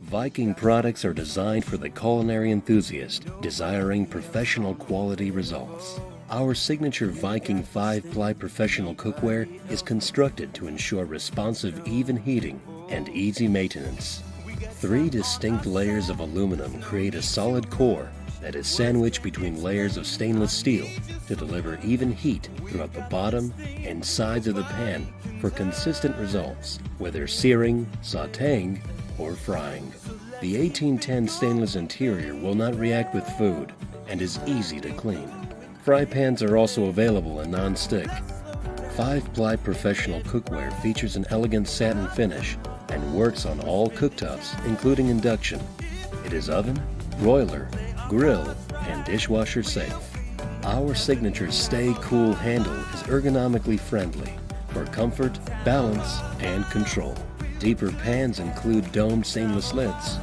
Viking products are designed for the culinary enthusiast, desiring professional quality results. Our signature Viking 5-ply professional cookware is constructed to ensure responsive, even heating and easy maintenance. 3 distinct layers of aluminum create a solid core that is sandwiched between layers of stainless steel to deliver even heat throughout the bottom and sides of the pan for consistent results, whether searing, sautéing, or frying. The 1810 stainless interior will not react with food and is easy to clean. Fry pans are also available in non-stick. 5-ply professional cookware features an elegant satin finish and works on all cooktops, including induction. It is oven, broiler, grill, and dishwasher safe. Our signature Stay Cool handle is ergonomically friendly for comfort, balance, and control. Deeper pans include domed stainless lids.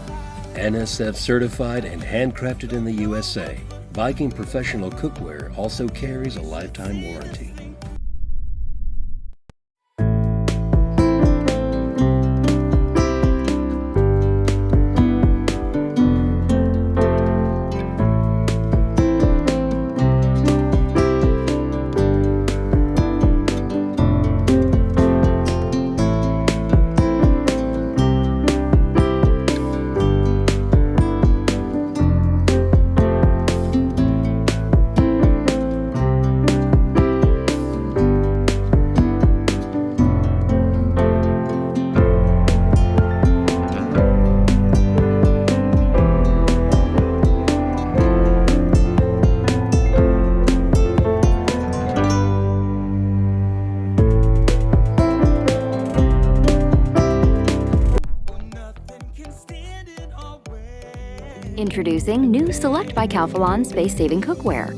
NSF certified and handcrafted in the USA. Viking Professional Cookware also carries a lifetime warranty. Introducing new Select by Calphalon Space-Saving Cookware.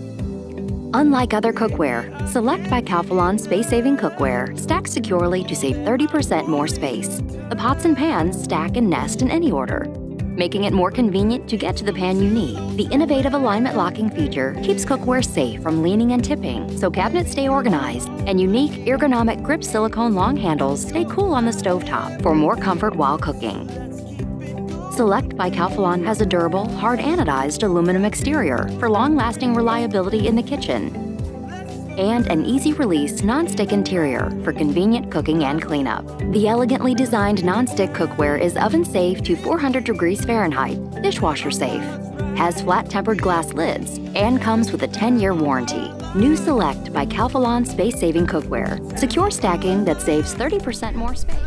Unlike other cookware, Select by Calphalon Space-Saving Cookware stacks securely to save 30% more space. The pots and pans stack and nest in any order, making it more convenient to get to the pan you need. The innovative alignment locking feature keeps cookware safe from leaning and tipping, so cabinets stay organized, and unique ergonomic grip silicone long handles stay cool on the stovetop for more comfort while cooking. Select by Calphalon has a durable, hard anodized aluminum exterior for long-lasting reliability in the kitchen, and an easy-release non-stick interior for convenient cooking and cleanup. The elegantly designed non-stick cookware is oven-safe to 400 degrees Fahrenheit, dishwasher-safe, has flat-tempered glass lids, and comes with a 10-year warranty. New Select by Calphalon Space-Saving Cookware. Secure stacking that saves 30% more space.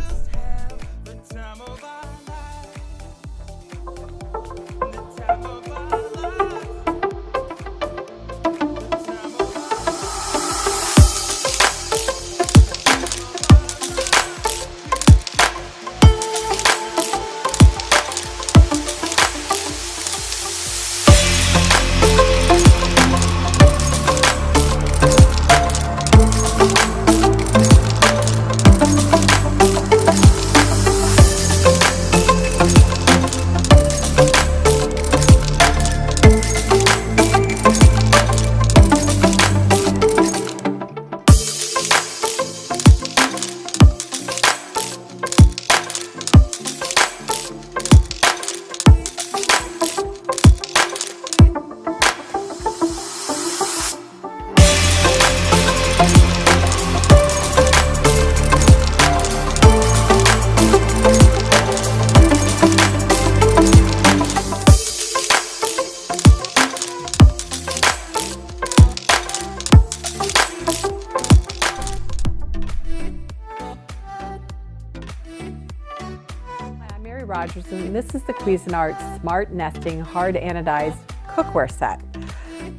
Rogers, and this is the Cuisinart Smart Nesting Hard Anodized Cookware Set.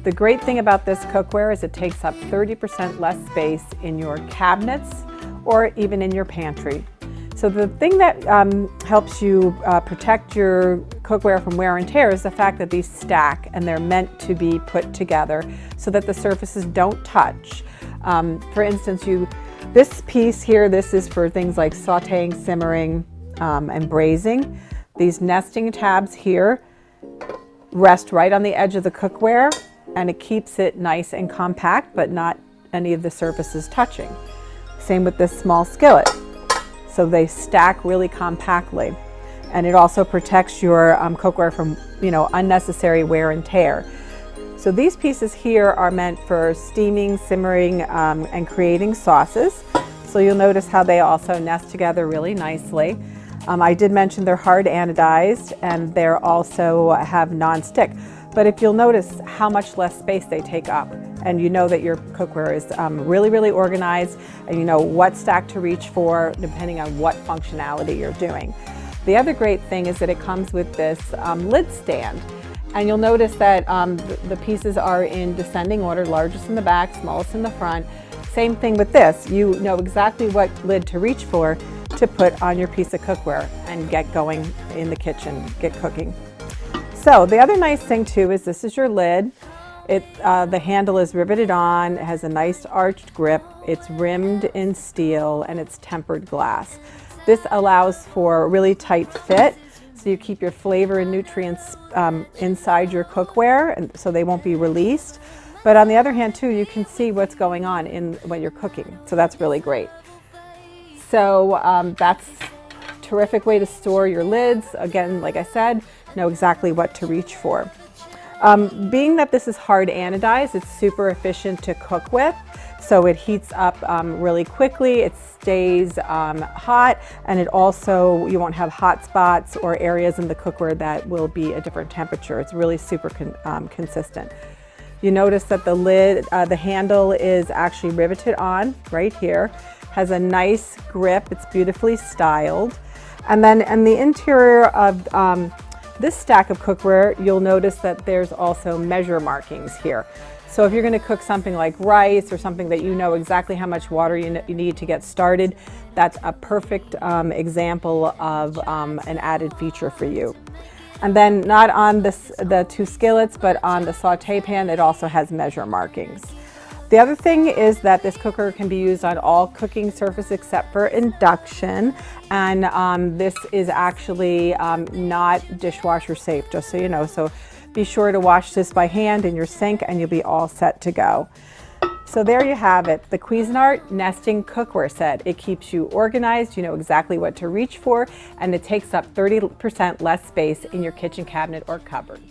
The great thing about this cookware is it takes up 30% less space in your cabinets or even in your pantry. So the thing that helps you protect your cookware from wear and tear is the fact that these stack and they're meant to be put together so that the surfaces don't touch. For instance, this piece here, this is for things like sautéing, simmering, and braising. These nesting tabs here rest right on the edge of the cookware, and it keeps it nice and compact, but not any of the surfaces touching. Same with this small skillet. So they stack really compactly. and it also protects your cookware from, unnecessary wear and tear. So these pieces here are meant for steaming, simmering, and creating sauces. So you'll notice how they also nest together really nicely. I did mention they're hard anodized, and they also have non-stick. But if you'll notice how much less space they take up, and you know that your cookware is really, really organized, and you know what stack to reach for depending on what functionality you're doing. The other great thing is that it comes with this lid stand. And you'll notice that the pieces are in descending order, largest in the back, smallest in the front. Same thing with this. You know exactly what lid to reach for to put on your piece of cookware and get going in the kitchen, get cooking. So the other nice thing too is this is your lid. The handle is riveted on, it has a nice arched grip, it's rimmed in steel, and it's tempered glass. This allows for a really tight fit, so you keep your flavor and nutrients inside your cookware, and so they won't be released. But on the other hand too, you can see what's going on when you're cooking, so that's really great. So that's a terrific way to store your lids. Again, like I said, know exactly what to reach for. Being that this is hard anodized, it's super efficient to cook with. So it heats up really quickly, it stays hot, and it also, you won't have hot spots or areas in the cookware that will be a different temperature. It's really super consistent. You notice that the lid, the handle is actually riveted on right here, has a nice grip, it's beautifully styled. And then in the interior of this stack of cookware, you'll notice that there's also measure markings here. So if you're going to cook something like rice or something that you know exactly how much water you need to get started, that's a perfect example of an added feature for you. And then not on the two skillets, but on the saute pan, it also has measure markings. The other thing is that this cooker can be used on all cooking surfaces except for induction, and this is actually not dishwasher safe, just so you know. So be sure to wash this by hand in your sink and you'll be all set to go. So there you have it, the Cuisinart nesting cookware set. It keeps you organized, you know exactly what to reach for, and it takes up 30% less space in your kitchen cabinet or cupboards.